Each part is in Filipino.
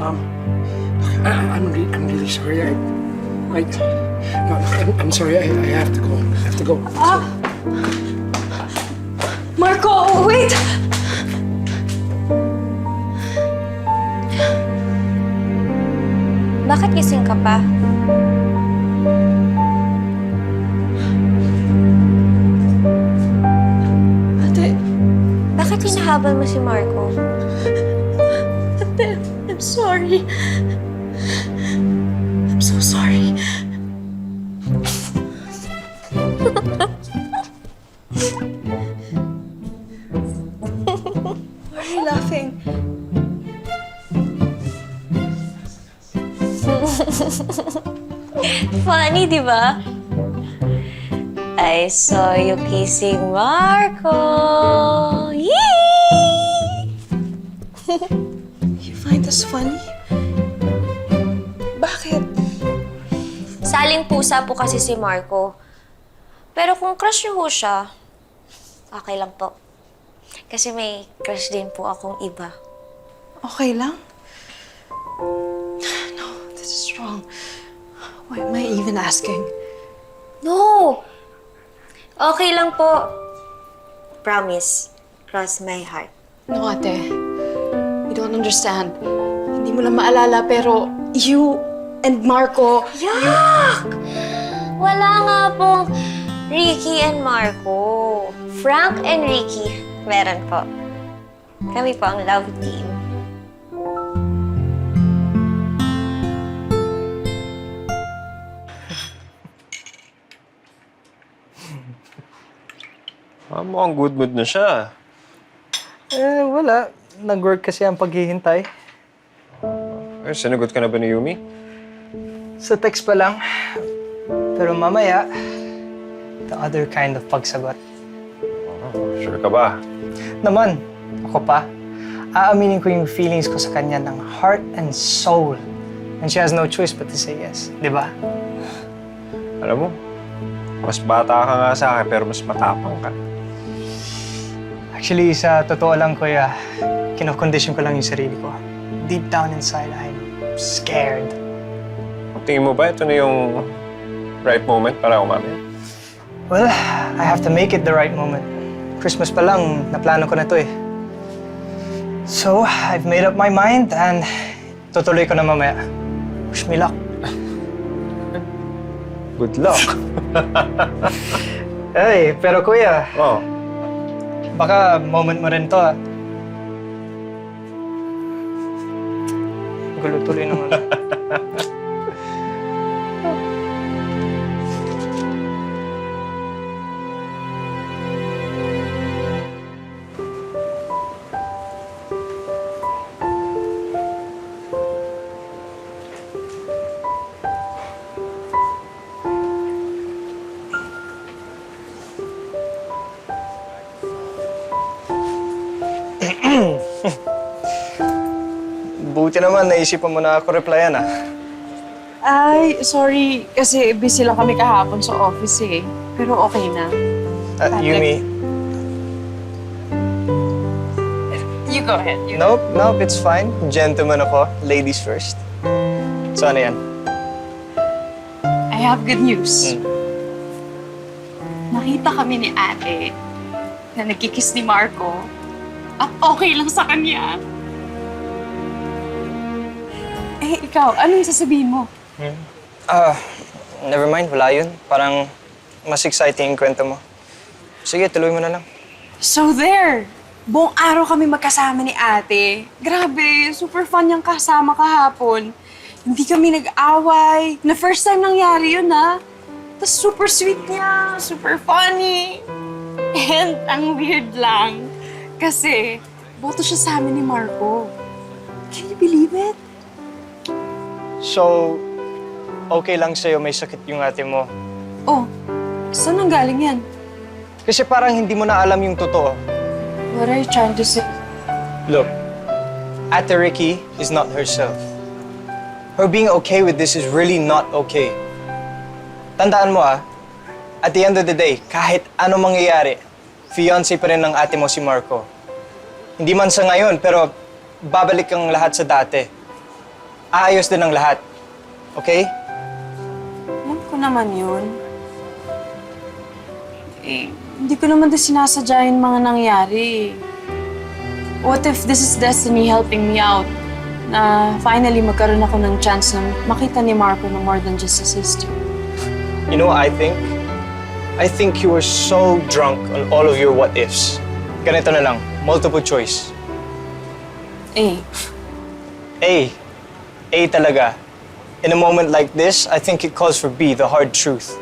Um, I'm really sorry. I'm sorry. I have to go. I have to go. Marco, wait! Bakit gising ka pa? Ate, Bakit hinahabol mo si Marco? ate, I'm sorry. I'm so sorry. Why are you laughing? Funny, di ba? I saw you kissing Marco. Yee! You find this funny? Bakit? Saling pusa po kasi si Marco. Pero kung crush niyo ho siya, okay lang po. Kasi may crush din po akong iba. Okay lang? No, this is wrong. Why am I even asking? No! Okay lang po. Promise. Cross my heart. No, ate. You don't understand. Hindi mo lang maalala, pero you and Marco... Yuck! Wala nga pong Ricky and Marco. Frank and Ricky. Meron po. Kami po ang love team. Mukhang good mood na siya. Wala. Nag-work kasi ang paghihintay. Sinagot ka na ba ni Yumi? Sa text pa lang. Pero mamaya, the other kind of pagsagot. Sure ka ba? Naman, ako pa. Aaminin ko yung feelings ko sa kanya ng heart and soul. And she has no choice but to say yes. Di ba? Alam mo, mas bata ka nga sa akin pero mas matapang ka. Actually, sa totoo lang, kuya, kinokondisyon ko lang yung sarili ko. Deep down inside, I'm scared. Tingin mo ba ito na yung right moment para umamin? Well, I have to make it the right moment. Christmas pa lang, naplano ko na to eh. So, I've made up my mind and tutuloy ko na mamaya. Wish me luck. Good luck. Hey, pero kuya, Oh, baka moment mo rin to ah. Gulo tuloy naman. Buti naman, naisipan mo na ako replyan ah. Ay, sorry. Kasi busy lang kami kahapon sa office eh. Pero okay na. Yumi, You go ahead. nope, it's fine. Gentleman ako. Ladies first. So ano yan? I have good news. Nakita kami ni ate na nagkikiss ni Marco at okay lang sa kanya. Eh, ikaw, anong sasabihin mo? Never mind, wala yun. Parang mas exciting yung kwento mo. Sige, tuloy mo na lang. So there! Buong araw kami magkasama ni ate. Grabe, super fun yung kasama kahapon. Hindi kami nag-away. Na first time nangyari yun, ha? Tapos super sweet niya, super funny. And ang weird lang, kasi boto siya sa amin ni Marco. Can you believe it? So, okay lang sa'yo may sakit yung ate mo. Oh, saan ang galing yan? Kasi parang hindi mo na alam yung totoo. What are you trying to say? Look, Ate Ricky is not herself. Her being okay with this is really not okay. Tandaan mo at the end of the day, kahit ano mangyayari, fiancé pa rin ng ate mo si Marco. Hindi man sa ngayon, pero babalik ang lahat sa dati. aayos din ang lahat. Okay? Alam ko naman yun. Eh, hindi ko naman din sinasadya yung mga nangyari. What if this is destiny helping me out? Na finally magkaroon ako ng chance na makita ni Marco na more than just a sister. You know what I think? I think you were so drunk on all of your what-ifs. Ganito na lang, multiple choice. Eh, A. A talaga. In a moment like this, I think it calls for B, the hard truth.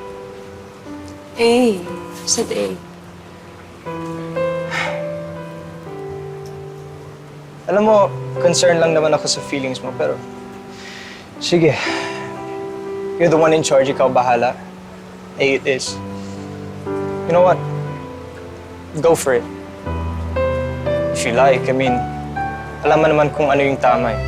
eh, said eh. Alam mo, concerned lang naman ako sa feelings mo, pero... Sige. You're the one in charge, ikaw bahala. A it is. You know what? Go for it. If you like, I mean, alam mo naman kung ano yung tama eh.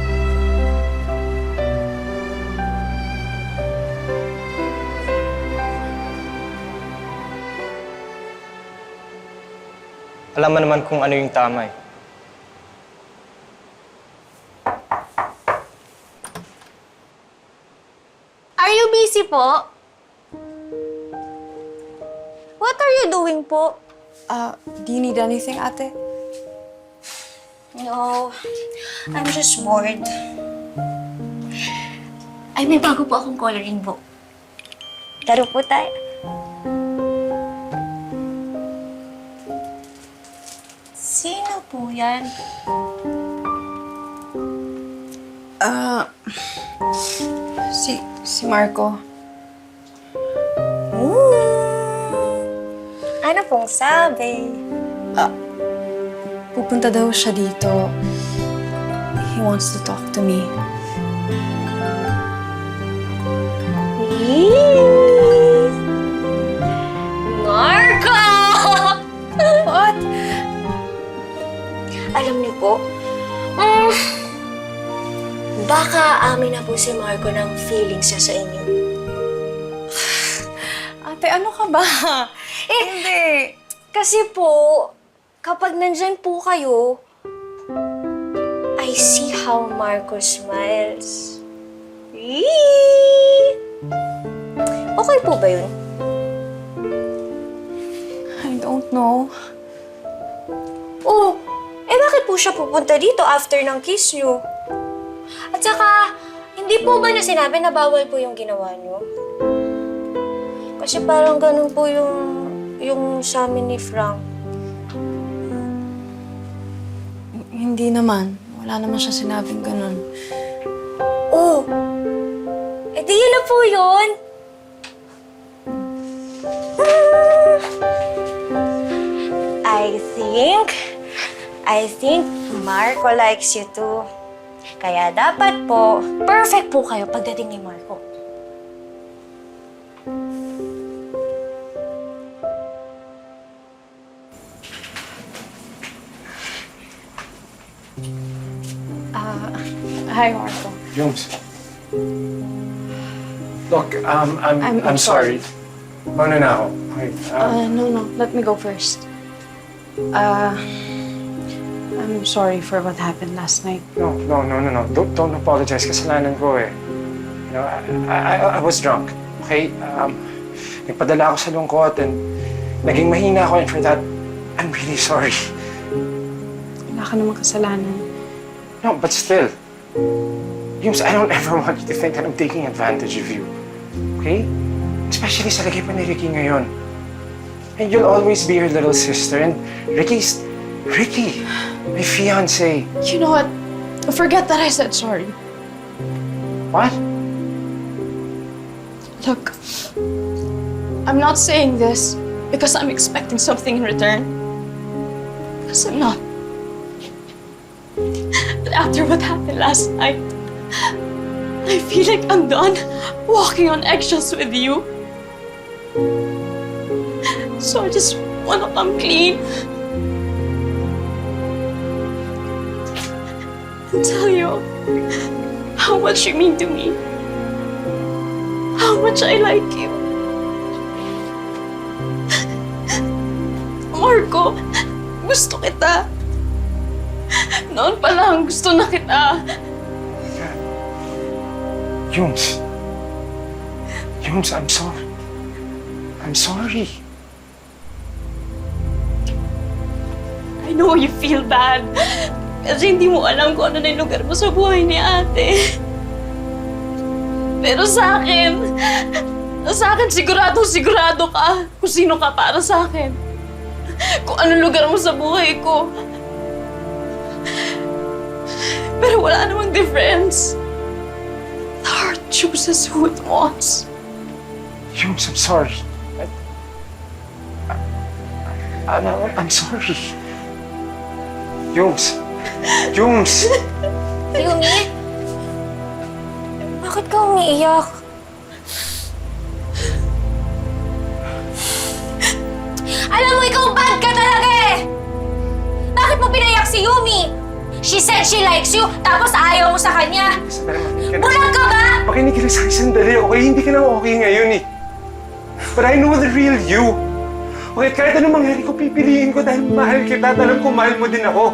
Alam mo naman kung ano yung tama eh. Are you busy po? What are you doing po? Do you need anything, ate? No, I'm just bored. Ay, may bago po akong coloring book. Laro po tayo. Sino po yan? Si Marco. Ano pong sabi? Pupunta daw siya dito. He wants to talk to me. Marco! What? Alam niyo po, baka amin na po si Marco ng feelings niya sa inyo. Ate, ano ka ba? Hindi. Kasi po, kapag nandyan po kayo, I see how Marco smiles. Eee! Okay po ba yun? I don't know. Oh, bakit po siya pupunta dito after ng kiss niyo? At saka, hindi po ba niya sinabi na bawal po yung ginawa niyo? Kasi parang ganun po yung sa amin ni Frank. Hindi naman. Wala naman siya sinabing ganun. Oh, di yun na po yun. I think Marco likes you too. Kaya dapat po, perfect po kayo pagdating ni Marco. Hi, Marco. Jones. Look, I'm I'm sorry. Mauna na ako. Okay. No. Let me go first. I'm sorry for what happened last night. No. Don't apologize. Kasalanan ko eh. You know, I was drunk. Okay? Nagpadala ako sa lungkot and naging mahina ako, and for that, I'm really sorry. Wala ka namang kasalanan. No, but still, Yums, I don't ever want you to think that I'm taking advantage of you. Okay? Especially sa lagay pa ni Ricky ngayon. And you'll always be your little sister. And Ricky, my fiancé. You know what? Forget that I said sorry. What? Look, I'm not saying this because I'm expecting something in return. Because I'm not. But after what happened last night, I feel like I'm done walking on eggshells with you. So I just want to come clean and tell you how much you mean to me. How much I like you. Marco, gusto kita. Noon pa lang, gusto na kita. Yumes. Yumes, I'm sorry. I'm sorry. I know you feel bad. Kasi hindi mo alam kung ano na yung lugar mo sa buhay ni ate. Pero sa akin sigurado ka kung sino ka para sa akin. Kung anong lugar mo sa buhay ko. Pero wala namang difference. The heart chooses who it wants. Yumes, I'm sorry. I'm sorry. Yumes. Yumes. Yumi? Bakit ka umiiyak? Alam mo, ikaw bad ka talaga eh! Bakit mo pinaiyak si Yumi? She said she likes you, tapos ayaw mo sa kanya. Bulag ka ba? Makinig ka lang sa akin sandali, okay? Hindi ka na okay ngayon eh. But I know the real you. Okay, kahit anong mangyari ko, pipiliin ko dahil mahal kita at alam ko mahal mo din ako.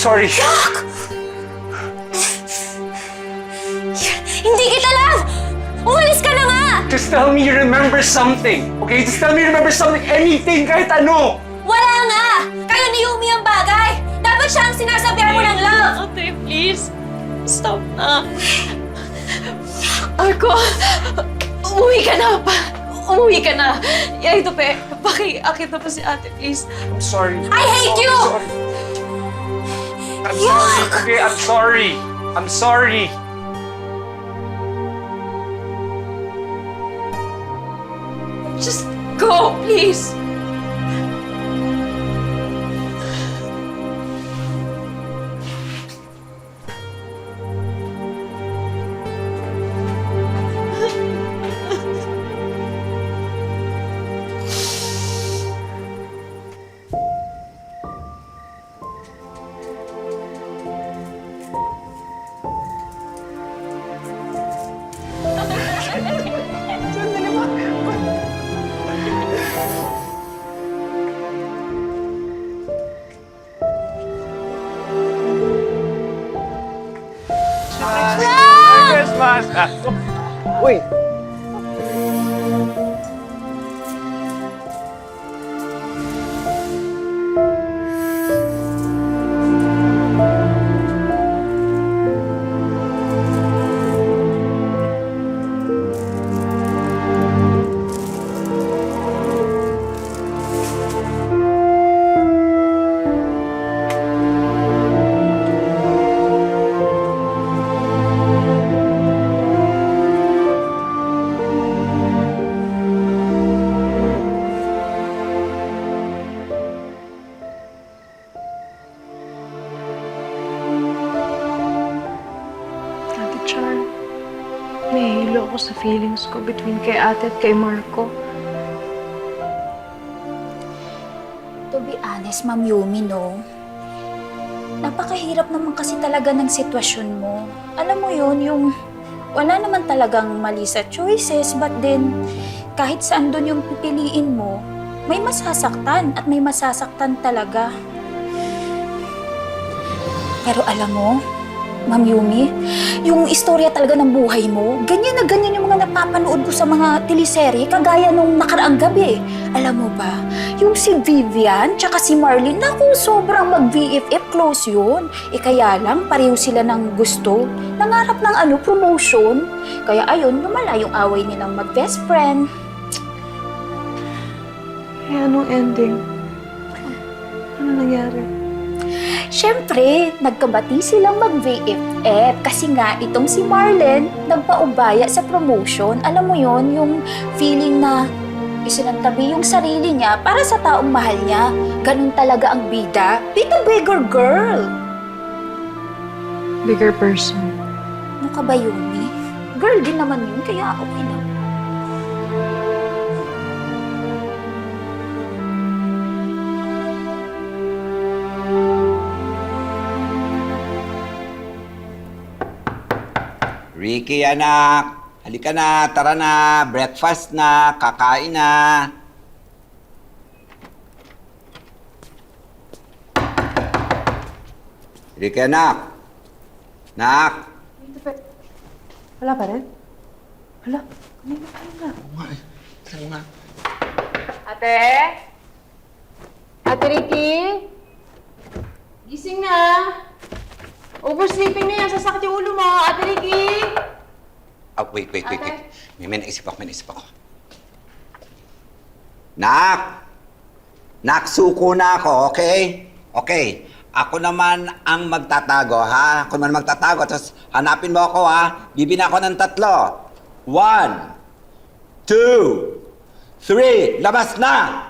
Sorry. Hindi kita love! Umalis ka na nga! Just tell me you remember something, okay? Just tell me you remember something, anything, kahit ano! Wala nga! Kayo ni Yumi ang bagay! Dapat siya ang sinasabihan mo ng love! Ate, please. Stop na. Arko, umuwi ka na pa. Umuwi ka na. Ito, pe. Pakiakit na pa si ate, please. I'm sorry. I hate you! I'm sorry, okay? I'm sorry. I'm sorry. Just go, please. Merry Christmas! Uy! Ate Char, nahihilo ako sa feelings ko between kay ate at kay Marco. To be honest, Ma'am Yumi, no? Napakahirap naman kasi talaga ng sitwasyon mo. Alam mo yun, yung wala naman talagang mali sa choices, but then, kahit saan doon yung pipiliin mo, may masasaktan at may masasaktan talaga. Pero alam mo, Ma'am Yumi, yung istorya talaga ng buhay mo, ganyan na ganyan yung mga napapanood ko sa mga teleserye, kagaya nung nakaraang gabi. Alam mo ba, yung si Vivian tsaka si Marlene, naku, sobrang mag-VFF close yun. Kaya lang, pareho sila ng gusto, nangarap ng promotion. Kaya ayun, lumala yung away nilang mag-best friend. Eh, anong ending? Ano nangyari? Siyempre, nagkabati silang mag-VFF kasi nga itong si Marlene nagpaubaya sa promotion. Alam mo yon, yung feeling na isinantabi yung sarili niya para sa taong mahal niya. Ganun talaga ang bida. Be the bigger girl. Bigger person. Ano ka ba, Yumi? Girl din naman yun, kaya okay lang. Ricky, anak! Halika na, tara na, breakfast na, kakain na. Halika, nak. Nak. Wala pa rin? Ate? Ate Ricky? Gising na. Oversleeping na yan. Sasakit yung ulo mo. Ate Ricky? Oh, wait. May naisip ako. Nak! Nak, suko na ako, okay? Okay. Ako naman ang magtatago, ha? Ako naman magtatago. Tapos hanapin mo ako, ha? Bibina ako ng 3. 1, 2, 3. Labas na!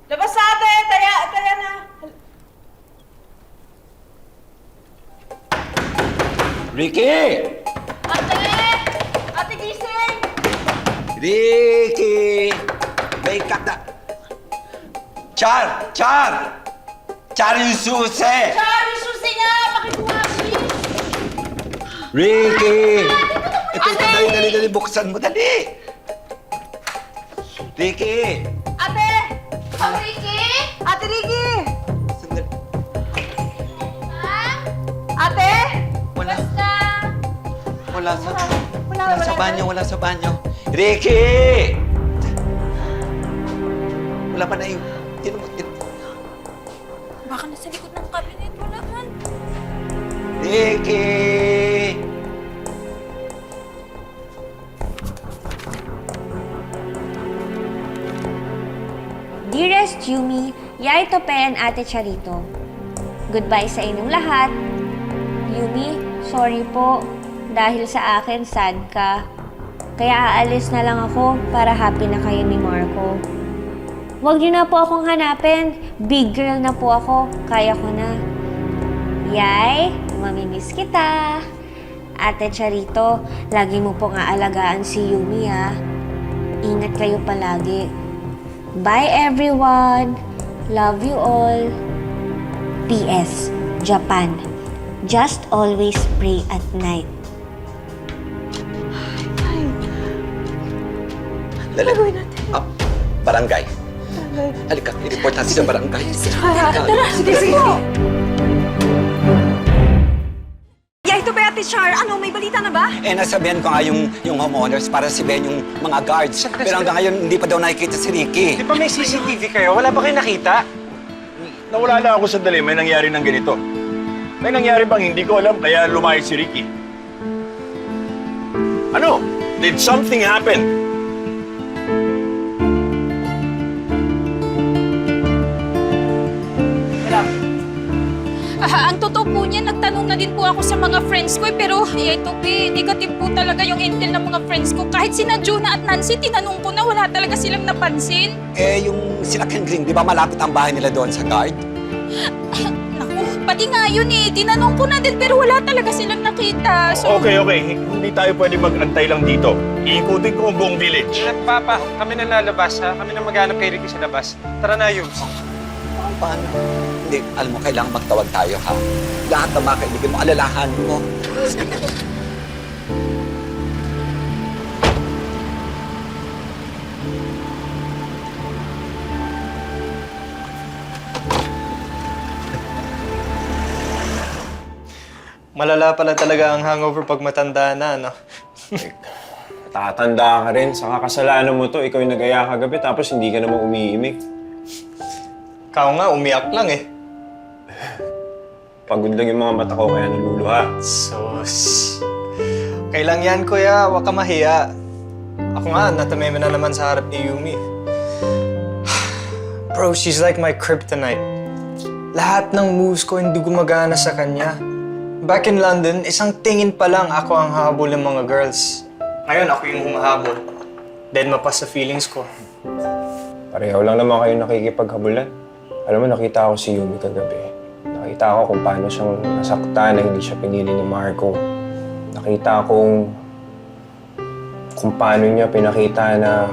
Labas sa ate! Taya na! Ricky! Ate! Ate gising! Ricky! May kata... Char! Char yung susi! Sorry, susi nga! Pakikumashi! Ricky! Ito, dali, buksan mo, dali! Ricky! Ate! Ate Ricky! Ate Ricky! Sandali. Ate! Wala sa banyo. Ricky! Wala pa na yung... Baka nasa likod ng cabinet, wala man. Ricky! Dearest Yumi, Yay Tope and Ate Charito. Goodbye sa inyong lahat. Yumi, sorry po. Dahil sa akin, sad ka. Kaya aalis na lang ako para happy na kayo ni Marco. Huwag niyo na po akong hanapin. Big girl na po ako. Kaya ko na. Yay, mamimiss kita. Ate Charito, lagi mo pong aalagaan si Yumi, ha. Ingat kayo palagi. Bye, everyone. Love you all. P.S. Japan. Just always pray at night. Dali. Barangay. Halika, i-report natin sa barangay. Tara, sige. Yay, ito ba, Ate Char? Ano, may balita na ba? Nasabihan ko nga yung homeowners para sabihin yung mga guards. Pero hanggang ngayon, hindi pa daw nakikita si Ricky. Di ba may CCTV kayo? Wala ba kayo nakita? Nawala lang ako sandali, may nangyari ng ganito. May nangyari bang hindi ko alam kaya lumayas si Ricky? Ano? Did something happen? Ang totoo po niya, nagtanong na din po ako sa mga friends ko pero ito negative po talaga yung intel ng mga friends ko. Kahit sina Jonah at Nancy, tinanong ko na wala talaga silang napansin. Yung sila Ken Green, di ba malapit ang bahay nila doon sa guard? Naku, pati nga yun tinanong ko na din pero wala talaga silang nakita. So, Okay. Hindi tayo pwede mag-antay lang dito. Iikutin ko ang buong village. Papa, kami na lalabas, ha? Kami na maghanap kay Ricky sa labas. Tara na, Yums. Paano? Hindi, alam mo, kailangan magtawag tayo, ha? Lahat ng mga kaibigan mo, alalahan mo. Malala pala talaga ang hangover pag matanda na, no? Tatanda ka rin, sa kasalanan mo to, ikaw yung nag-aya kagabi tapos hindi ka naman umiimik. Ikaw nga, umiyak lang eh. Pagod lang yung mga mata ko kaya naluluha. Sus. Okay lang yan, kuya. Huwag ka mahiya. Ako nga, natameme na naman sa harap ni Yumi. Bro, she's like my kryptonite. Lahat ng moves ko hindi gumagana sa kanya. Back in London, isang tingin pa lang ako ang habol ng mga girls. Ngayon, ako yung humahabol. Dead mapas sa feelings ko. Pareho lang naman kayo nakikipaghabulan. Alam mo, nakita ko si Yumi kagabi. Nakita ko kung paano siyang nasaktan na hindi siya pinili ni Marco. Nakita kong kung paano niya pinakita na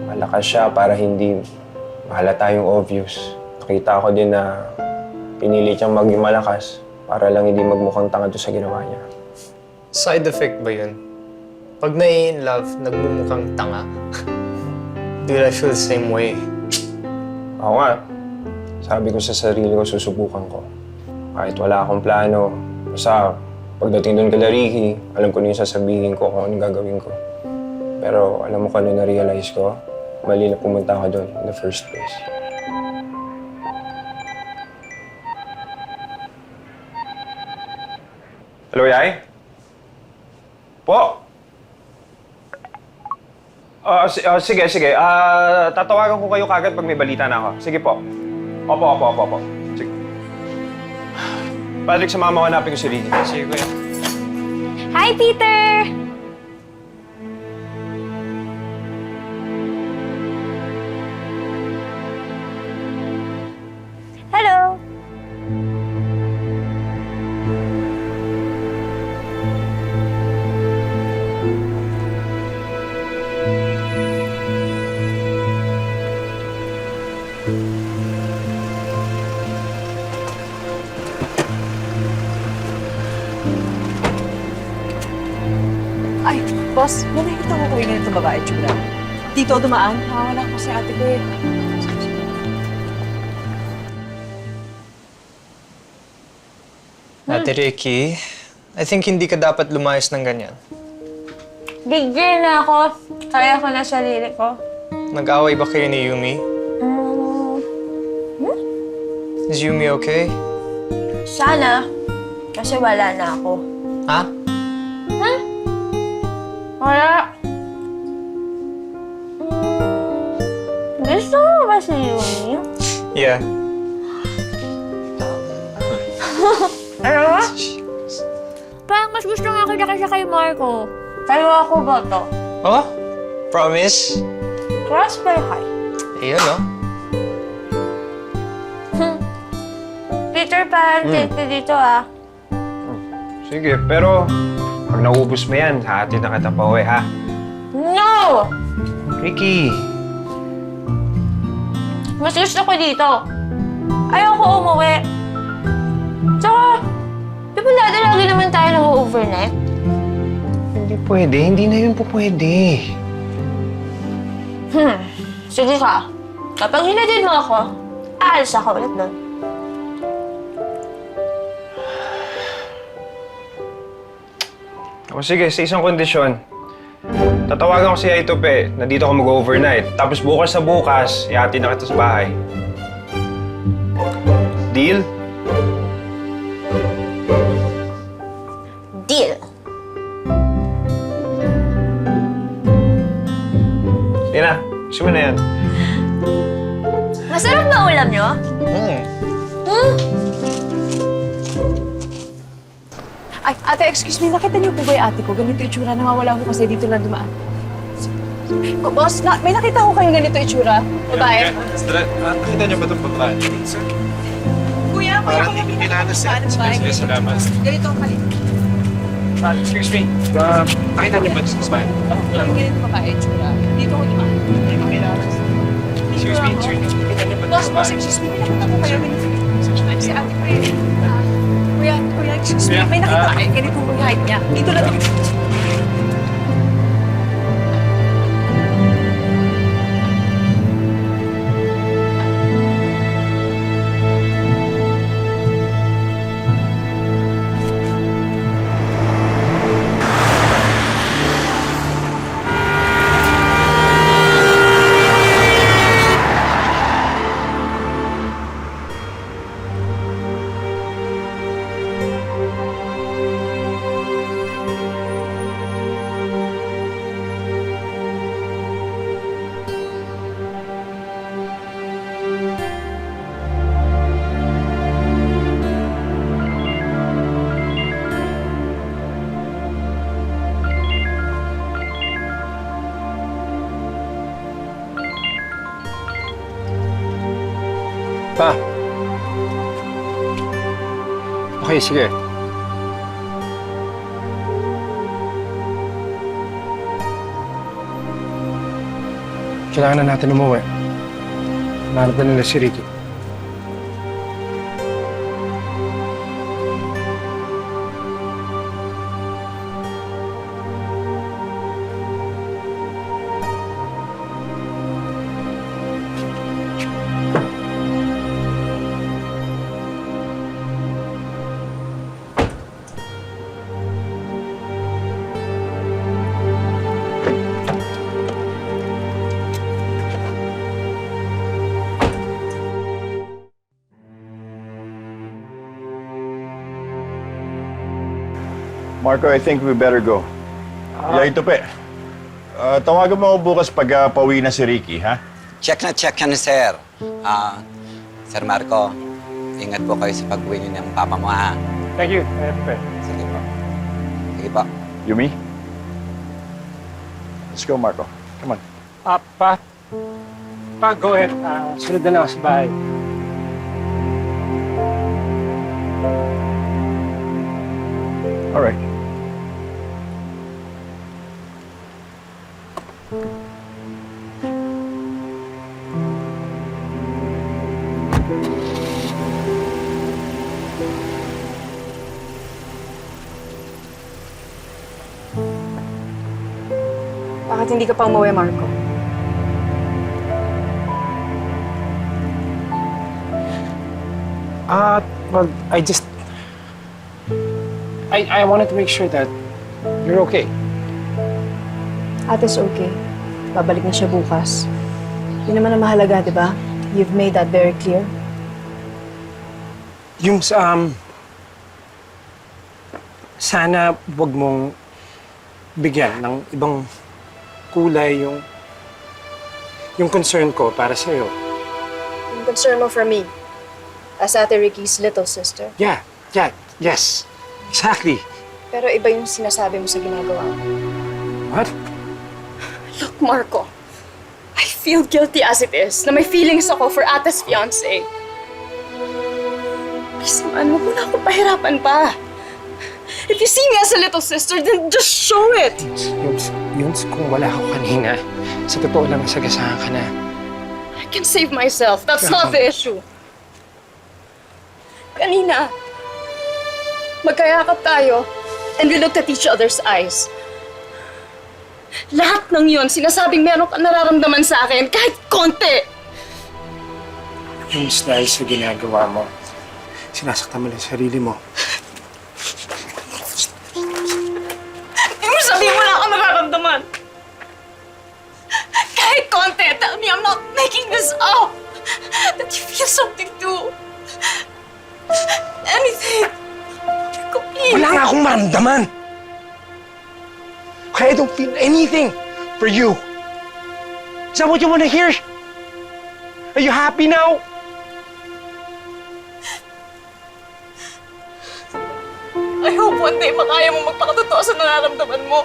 malakas siya para hindi mahalata yung obvious. Nakita ko din na pinili siyang maging malakas para lang hindi magmukhang tanga doon sa ginawa niya. Side effect ba yun? Pag in love, nagmumukhang tanga. Dude, I feel the same way. Ako nga, sabi ko sa sarili ko, susubukan ko. Kahit wala akong plano, basta pagdating doon kay Ricky, alam ko na yung sasabihin ko kung anong gagawin ko. Pero alam mo kung ano na-realize ko? Mali na pumunta ako doon in the first place. Hello, Yay? Po? Sige. Tatawagan ko kayo kagad pag may balita na ako. Sige po. Opo. Sige. Patrick, sumama ko, hanapin ko si Ricky. Sige, kuya. Hi, Peter! Hello! Ay, boss, may nakita ko kayo ganito babae, tsura. Dito dumaan, nakawala ko si ate ko eh. Ate Ricky, I think hindi ka dapat lumayas ng ganyan. Big girl na ako. Kaya ko na sarili ko. Nag-away ba kayo ni Yumi? Is Yumi okay? Sana. Kasi wala na ako. Ha? Wala. Gusto mo ba si Yumi? Yeah. Ano ba? Parang mas gusto nga kita kasi kay Marco. Kayo ako boto. Oh? Promise? Cross by heart. Ayun, no? Peter Pan, take me dito ah. Sige, pero pag naubos mo yan, hati na kita pa uwi, ha? No! Ricky! Mas gusto ko dito. Ayoko umuwi. Tsaka, di ba lagi naman tayo nag-overnight? Hindi pwede, hindi na yun po pwede. Sige ka. Kapag hinatid mo ako, aalis ako ulit doon. O sige, sa isang kondisyon. Tatawagan ko si Aitope na dito ako mag-overnight. Tapos bukas sa bukas, ihati na kita sa bahay. Deal? Deal. Yan na, gusto mo na yan. Masarap na ulam nyo? Ay, ate, excuse me, nakita niyo po ba yung ate ko? Ganito itsura, nawawala ko kasi dito lang dumaan. Boss, may nakita ko kayo ganito itsura. Babae. Nakita niyo ba itong babae? Kuya, Parang hindi kilala siya. Sige, salamat. Ganito ang kalit. Excuse me. Nakita niyo ba itong babae? Ganito babae itsura. Dito ko dumaan. Excuse me. Nakita niyo ba itong Boss, babae? excuse me, may nakita ko kayo ganito. Si ate ko eh. Kuya, excuse me, may nakita kayo ganito yung height niya. Dito lang. Pa. Okay, sige. Kailangan na natin umuwi. Nahanap na nila si Ricky. Marco, I think we better go. Ito pe. Tawagan mo ako bukas pag pauwi na si Ricky, ha? Check na sir. Sir Marco, ingat po kayo sa pag-uwi niyo ng papa mo, ha? Thank you, Pe. Sige po. Sige po. Yumi? Let's go, Marco. Come on. Pa, go ahead. Sunod na lang ako sa bahay. All right. Bakit hindi ka pa umuwi, Marco? Well, I wanted to make sure that you're okay. Ate's okay. Babalik na siya bukas. Yun naman ang mahalaga, di ba? You've made that very clear. Sana wag mong bigyan ng ibang kulay yung concern ko para sa'yo. Yung concern mo for me, as Ate Ricky's little sister. Yes. Exactly. Pero iba yung sinasabi mo sa ginagawa mo. What? Look, Marco. I feel guilty as it is na may feelings ako for Ate's fiancé. Please naman, huwag mo na akong pahirapan pa. If you see me as a little sister, then just show it. Yun, kung wala ako kanina, sa totoo lang nasagasahan ka na. I can save myself. That's not the issue. Kanina, magkayakap tayo and we looked at each other's eyes. Lahat ng yun, sinasabing meron ka nararamdaman sa akin, kahit konti. Yung dahil sa ginagawa mo, sinasaktan mo lang sarili mo. Hindi mo sabihin wala kang nararamdaman. Kahit konti, tell me I'm not making this up. That you feel something too. Anything. Marco, please. Wala nga akong maramdaman! Okay, I don't feel anything for you. Is that what you want to hear? Are you happy now? I hope one day makaya mo magpakatotoo sa nararamdaman mo.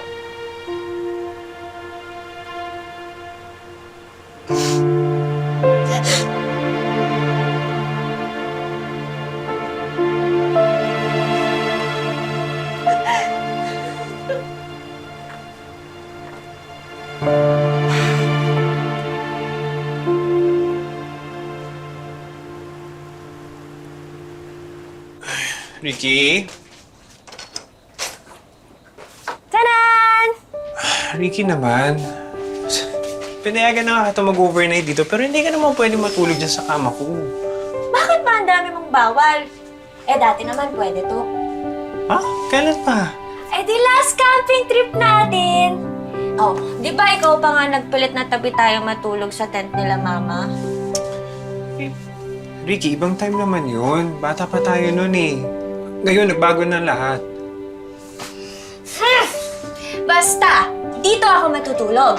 Ricky? Tanan! Ricky naman. Pinayagan na nga ito mag-overnight dito, pero hindi ka naman pwede matulog dyan sa kama ko. Bakit ba ang dami mong bawal? Eh, dati naman pwede to. Ha? Kailan pa? Eh, di last camping trip natin. Oh, di ba ikaw pa nga nagpilit na tabi tayo matulog sa tent nila, Mama? Ricky, ibang time naman yun. Bata pa tayo nun eh. Ngayon, nagbago na lahat. Basta, dito ako matutulog.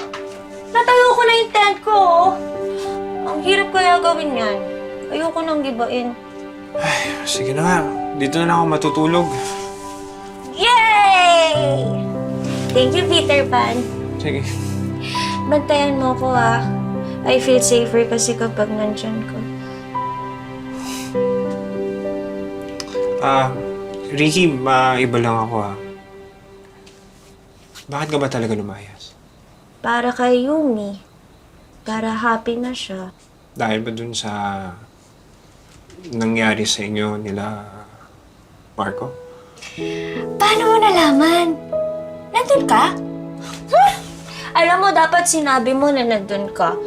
Natayo ko na yung tent ko, oh. Ang hirap kaya gawin yan. Ayoko nang gibain. Sige na nga. Dito na lang ako matutulog. Yay! Thank you, Peter Pan. Sige. Bantayan mo ko, ah. I feel safer kasi kapag nandyan ko. Ricky, iba lang ako Bakit ka ba talaga lumayas? Para kay Yumi. Para happy na siya. Dahil ba dun sa nangyari sa inyo nila Marco? Paano mo nalaman? Nandun ka? Alam mo, dapat sinabi mo na nandun ka.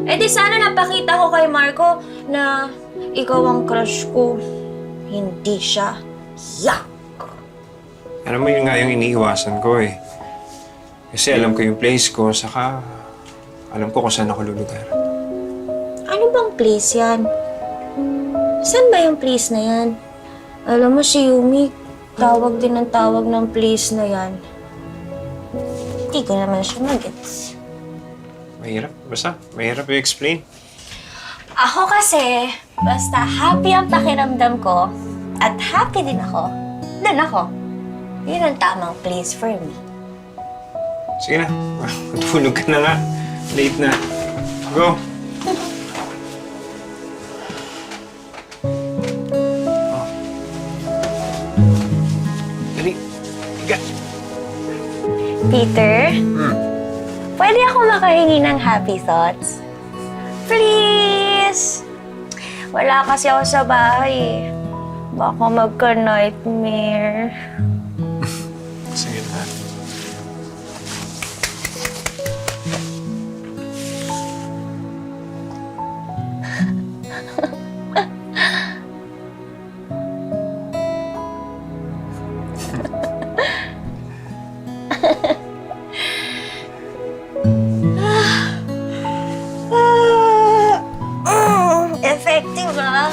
Eh di sana napakita ko kay Marco na ikaw ang crush ko. Hindi siya. Yuck! Alam mo, yun nga yung iniiwasan ko eh. Kasi alam ko yung place ko, saka alam ko kung saan ako lulugar. Ano bang place yan? Saan ba yung place na yan? Alam mo si Yumi, tawag din ng tawag ng place na yan. Hindi ko naman siya magets. Mahirap. Basta, mahirap i-explain. Ako kasi, basta happy ang pakiramdam ko at happy din ako, doon ako. Yun ang tamang place for me. Sige na. Matulog ka na nga. Late na. Go. Oh. Dali. Higa. Peter, pwede ako makahingi ng happy thoughts? Please! Wala kasi ako sa bahay eh. Baka magka-nightmare. Sige na. Effective ah!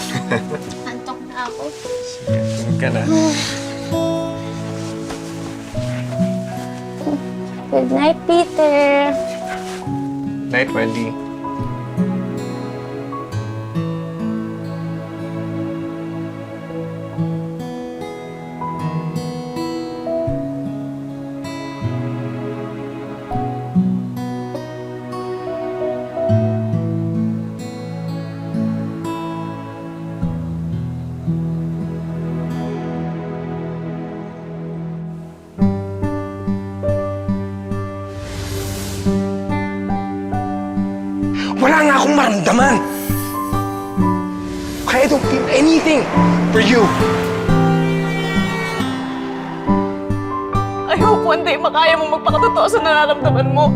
Antok na ako. Sige, tulog ka na. Good night, Peter. Night, Wendy. Wala nga akong maramdaman. Kaya I don't feel anything for you. I hope one day makaya mo magpakatotoo sa nararamdaman mo.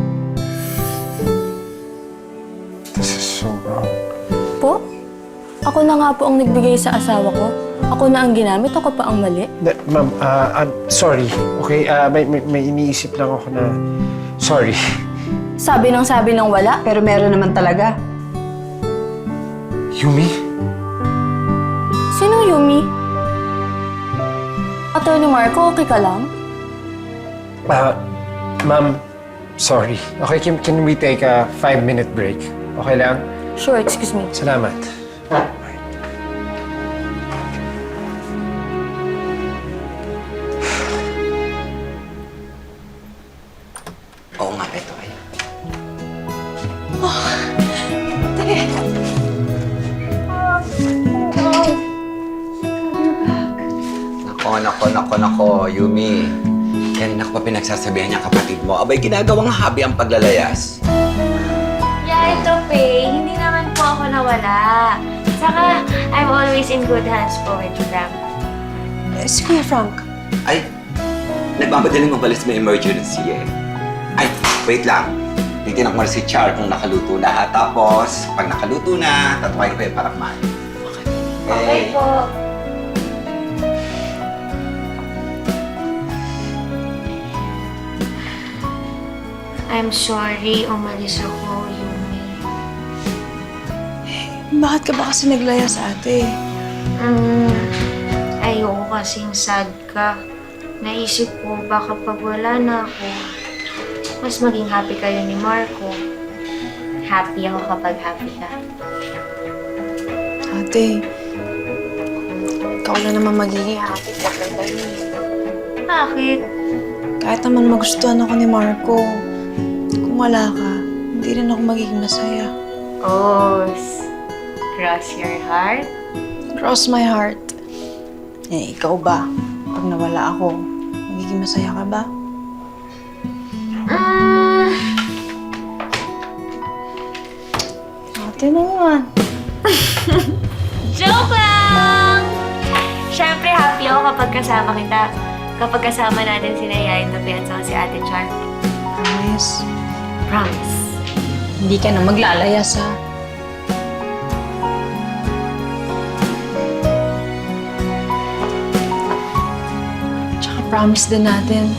This is so wrong. Po? Ako na nga po ang nagbigay sa asawa ko. Ako na ang ginamit, ako pa ang mali. Ma'am, I'm sorry. Okay, may iniisip lang ako na sorry. Sabi ng wala, pero meron naman talaga. Yumi? Sinong Yumi? Attorney Marco, okay ka lang? Ma'am, sorry. Okay, can we take a 5-minute break? Okay lang? Sure, excuse me. Salamat. Oo nga, ito ay. Nako, Yumi. Kanina ko pa pinagsasabihan niya kapatid mo, abay ginagawang habi ang paglalayas. Yeah, ito, Faye. Hindi naman po ako nawala. Saka, I'm always in good hands po with Frank. Si Kuya Frank. Ay, nagmamadaling mabalis may emergency eh. Ay, wait lang. Titignan ko na si Char kung nakaluto na ha. Tapos, pag nakaluto na, tatuwain ko yung parakman. Okay po. I'm sorry, umalis ako, Yumi. Bakit ka ba kasi naglaya sa ate? Ayoko kasing sad ka. Naisip ko, baka pag wala na ako, mas maging happy kayo ni Marco. Happy ako kapag happy ka. Ate, ikaw na naman magiging happy kapag tayo. Bakit? Kahit naman magustuhan ako ni Marco, kung wala ka, hindi rin ako magiging masaya. Oh, cross your heart? Cross my heart. Eh, ikaw ba? Pag nawala ako, magiging masaya ka ba? Ate naman. Joke lang! Siyempre, happy ako kapag kasama kita. Kapag kasama natin si Naya Indope at saka si Ate Char. Promise. Promise. Hindi ka na maglalayas, ha? Tsaka promise din natin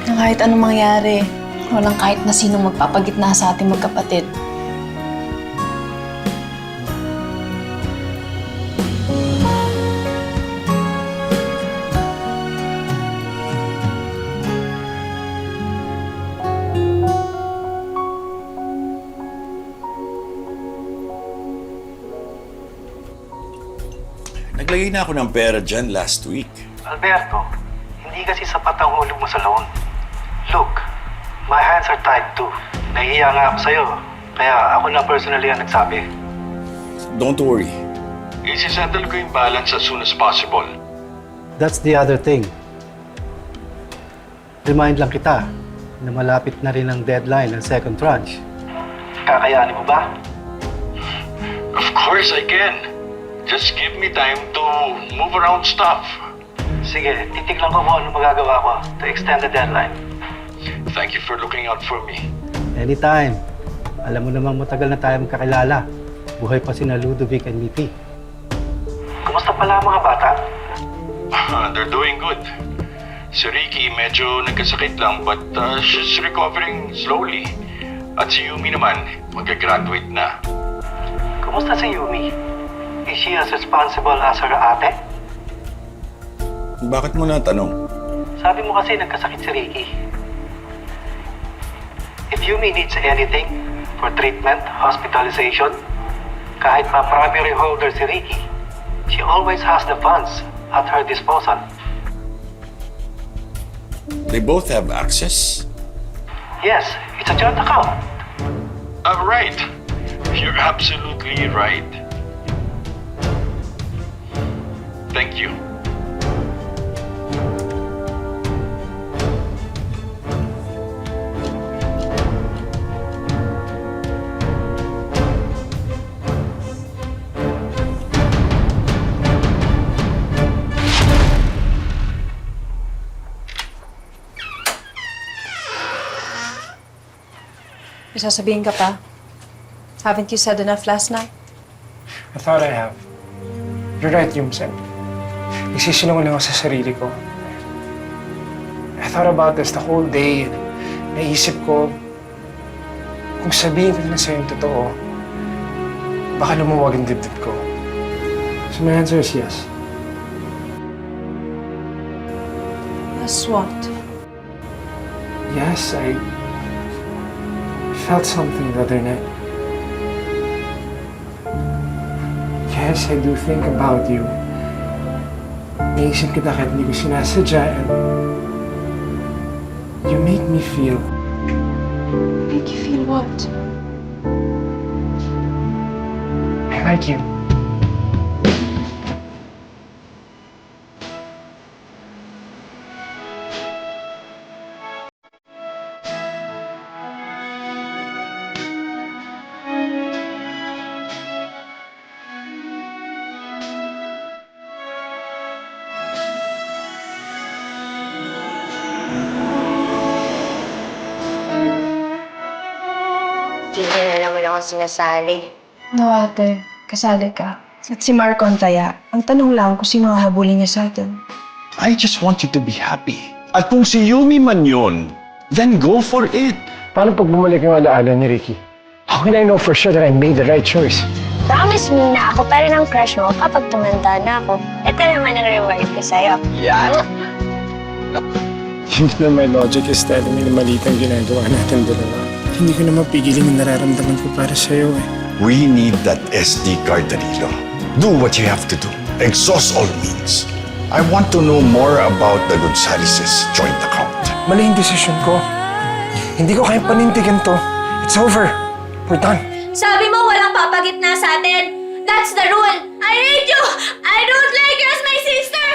na kahit anong mangyari, walang kahit na sinong magpapagitna sa ating magkapatid. Naglagay na ako ng pera dyan last week. Alberto, hindi kasi sapat ang hulog mo sa loan. Look, my hands are tied too. Nahihiya nga ako sa'yo. Kaya ako na personally ang nagsabi. Don't worry. Isisettle ko yung balance as soon as possible. That's the other thing. Remind lang kita na malapit na rin ang deadline ng second tranche. Kakayanin mo ba? Of course I can. Just give me time to move around stuff. Sige, titignan ko kung ano magagawa ko to extend the deadline. Thank you for looking out for me. Anytime. Alam mo namang matagal na tayo magkakilala. Buhay pa sina Ludovic and Mitty. Kumusta pala ang mga bata? They're doing good. Si Ricky medyo nagkasakit lang but she's recovering slowly. At si Yumi naman, mag-graduate na. Kumusta si Yumi? Is she as responsible as her ate? Bakit mo natanong? Sabi mo kasi nagkasakit si Ricky. If Yumi needs anything for treatment, hospitalization, kahit pa primary holder si Ricky, she always has the funds at her disposal. They both have access? Yes, it's a joint account. Right. You're absolutely right. Thank you. May sasabihin ka pa? Haven't you said enough last night? I thought I have. You're right, Yumsen. Nagsisinungaling ako sa sarili ko. I thought about this the whole day. Naisip ko, kung sabihin ko na sa'yo yung totoo, baka lumuwag ang dibdib ko. So my answer is yes. Yes, what? Yes, I felt something the other night. Yes, I do think about you. Naisip kita kahit hindi ko sinasadya and you make me feel. Make you feel what? I like you. Hindi na naman ako sinasali. No, ate. Kasali ka. At si Marco ang taya. Ang tanong lang kung sino ang habulin niya sa atin. I just want you to be happy. At kung si Yumi man yun, then go for it. Paano pag bumalik yung alaala ni Ricky? How can I know for sure that I made the right choice? Promise me na ako pa rin ang crush mo kapag tumanda na ako. Ito naman ang reward ko sa'yo. Yan! Hindi na my logic is telling me na mali ang ginagawa natin dalawa. Hindi ko na mapigilin yung nararamdaman ko para sa'yo eh. We need that SD card, Danilo. Do what you have to do. Exhaust all means. I want to know more about the Gonzalez's joint account. Mali yung desisyon ko. Hindi ko kayang panindigan to. It's over. We're done. Sabi mo walang papagitna sa atin. That's the rule. I hate you! I don't like you as my sister!